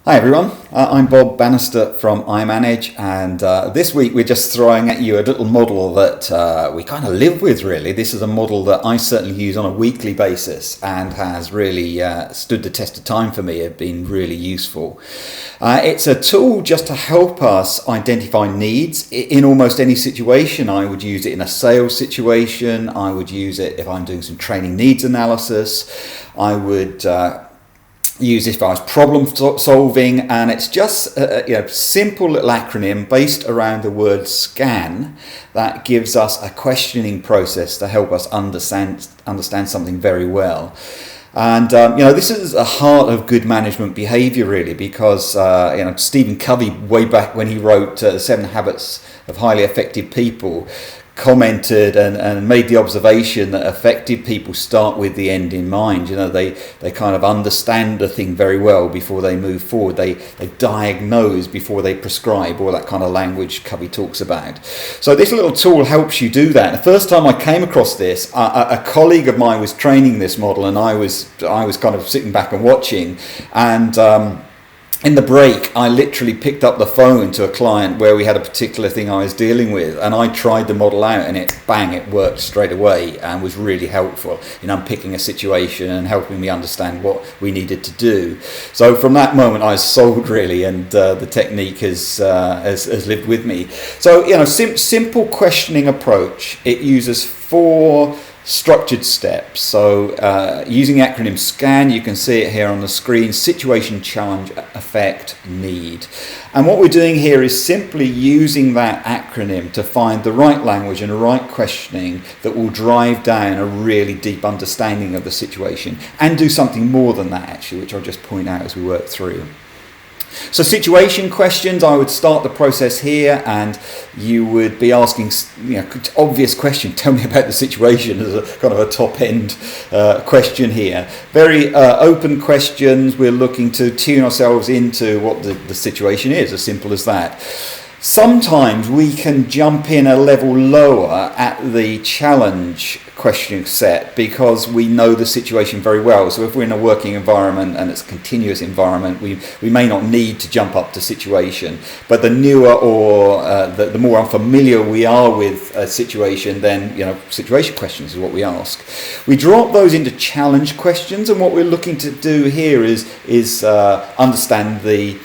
Hi everyone, I'm Bob Bannister from iManage, and this week we're just throwing at you a little model that we kind of live with really. This is a model that I certainly use on a weekly basis and has really stood the test of time for me. It's been really useful. It's a tool just to help us identify needs in almost any situation. I would use it in a sales situation, I would use it if I'm doing some training needs analysis, I would use it if I was problem solving, and it's just a simple little acronym based around the word SCAN that gives us a questioning process to help us understand something very well. And this is the heart of good management behavior really, because Stephen Covey, way back when he wrote The 7 Habits of Highly Effective People, commented and made the observation that effective people start with the end in mind. They kind of understand the thing very well before they move forward. They diagnose before they prescribe, all that kind of language Covey talks about. So this little tool helps you do that. The first time I came across this, a colleague of mine was training this model, and I was kind of sitting back and watching, and in the break, I literally picked up the phone to a client where we had a particular thing I was dealing with, and I tried the model out, and it worked straight away and was really helpful in unpicking a situation and helping me understand what we needed to do. So from that moment, I was sold really, and the technique has lived with me. So simple questioning approach. It uses 4 structured steps. So using the acronym SCAN, you can see it here on the screen: situation, challenge, effect, need. And what we're doing here is simply using that acronym to find the right language and the right questioning that will drive down a really deep understanding of the situation, and do something more than that actually, which I'll just point out as we work through. So situation questions, I would start the process here, and you would be asking, obvious question, tell me about the situation, as a kind of a top end question here. Very open questions, we're looking to tune ourselves into what the situation is, as simple as that. Sometimes we can jump in a level lower at the challenge question set because we know the situation very well. So if we're in a working environment and it's a continuous environment, we may not need to jump up to situation. But the newer or the more unfamiliar we are with a situation, then situation questions is what we ask. We drop those into challenge questions, and what we're looking to do here is understand the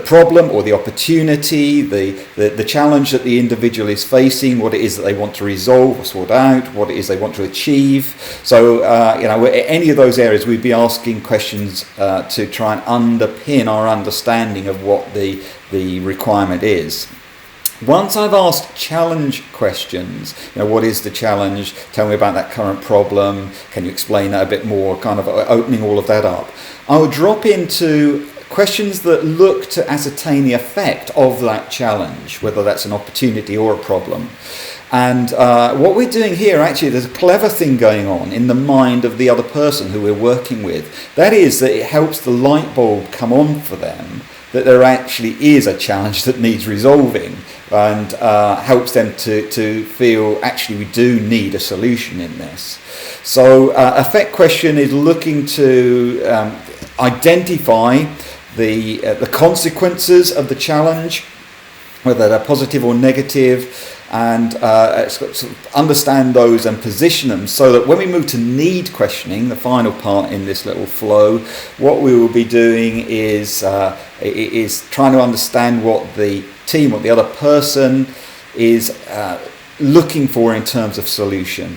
problem or the opportunity, the challenge that the individual is facing, what it is that they want to resolve or sort out, what it is they want to achieve. So, any of those areas, we'd be asking questions to try and underpin our understanding of what the requirement is. Once I've asked challenge questions, what is the challenge? Tell me about that current problem. Can you explain that a bit more? Kind of opening all of that up. I would drop into questions that look to ascertain the effect of that challenge, whether that's an opportunity or a problem. And what we're doing here, actually, there's a clever thing going on in the mind of the other person who we're working with. That is that it helps the light bulb come on for them that there actually is a challenge that needs resolving, and helps them to feel actually we do need a solution in this. So effect question is looking to identify the consequences of the challenge, whether they're positive or negative, and sort of understand those and position them so that when we move to need questioning, the final part in this little flow, what we will be doing is trying to understand what the team, what the other person is looking for in terms of solution.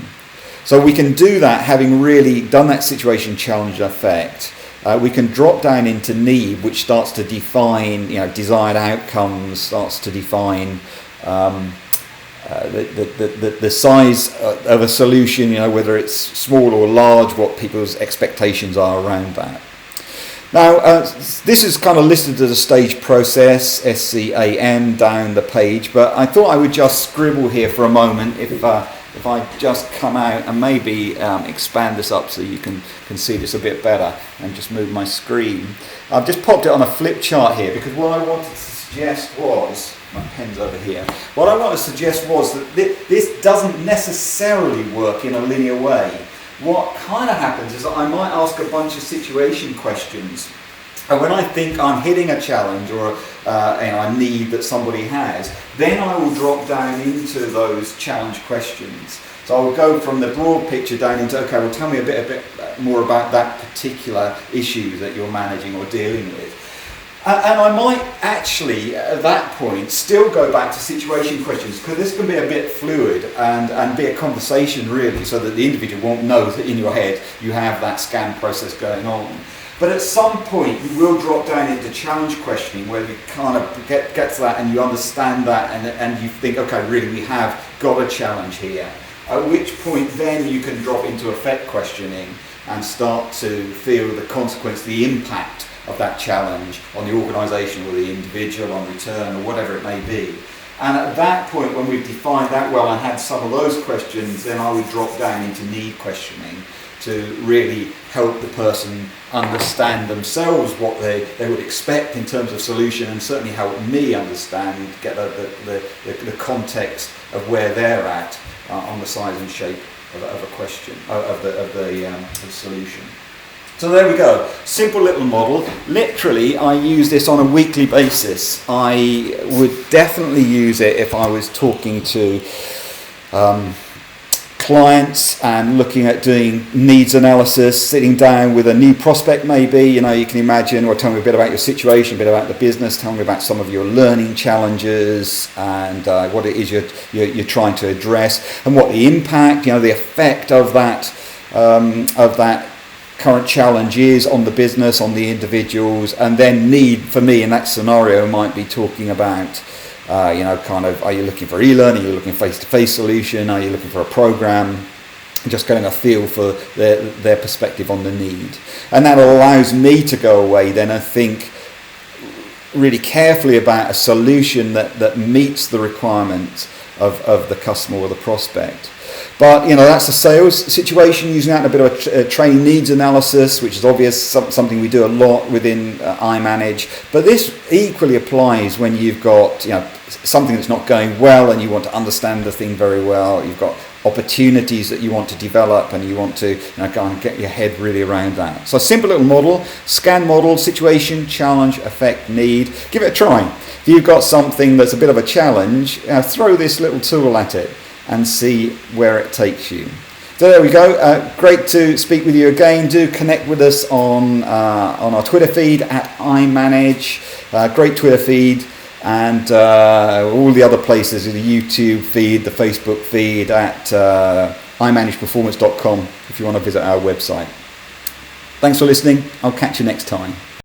So we can do that having really done that situation, challenge, effect. We can drop down into need, which starts to define, desired outcomes, starts to define the size of a solution, whether it's small or large, what people's expectations are around that. Now, this is kind of listed as a stage process, SCAN, down the page, but I thought I would just scribble here for a moment if I just come out and maybe expand this up so you can see this a bit better, and just move my screen. I've just popped it on a flip chart here because what I wanted to suggest was, my pen's over here, what I want to suggest was that this doesn't necessarily work in a linear way. What kind of happens is that I might ask a bunch of situation questions And when I think I'm hitting a challenge or a need that somebody has, then I will drop down into those challenge questions. So I will go from the broad picture down into, okay, well, tell me a bit more about that particular issue that you're managing or dealing with. And I might actually, at that point, still go back to situation questions, because this can be a bit fluid and be a conversation really, so that the individual won't know that in your head you have that scan process going on. But at some point you will drop down into challenge questioning, where you kind of get to that and you understand that and you think, okay, really we have got a challenge here. At which point then you can drop into effect questioning and start to feel the consequence, the impact of that challenge on the organisation or the individual, on return or whatever it may be. And at that point, when we've defined that well and had some of those questions, then I would drop down into need questioning to really help the person understand themselves what they would expect in terms of solution, and certainly help me understand, get the context of where they're at on the size and shape of a question, of the solution. So there we go, simple little model. Literally, I use this on a weekly basis. I would definitely use it if I was talking to clients and looking at doing needs analysis, sitting down with a new prospect maybe, you can imagine, or tell me a bit about your situation, a bit about the business, tell me about some of your learning challenges and what it is you're trying to address, and what the impact, the effect of that current challenge is on the business, on the individuals. And then need, for me in that scenario, might be talking about are you looking for e-learning, are you looking face-to-face solution, are you looking for a program, just getting a feel for their perspective on the need. And that allows me to go away then and think really carefully about a solution that meets the requirements of the customer or the prospect. But that's a sales situation, using that in a bit of a training needs analysis, which is obvious, something we do a lot within iManage. But this equally applies when you've got something that's not going well and you want to understand the thing very well. You've got opportunities that you want to develop and you want to go and get your head really around that. So a simple little model, scan model, situation, challenge, effect, need. Give it a try. If you've got something that's a bit of a challenge, throw this little tool at it and see where it takes you. So there we go. Great to speak with you again. Do connect with us on our Twitter feed at iManage. Great Twitter feed, and all the other places, the YouTube feed, the Facebook feed at imanageperformance.com if you want to visit our website. Thanks for listening. I'll catch you next time.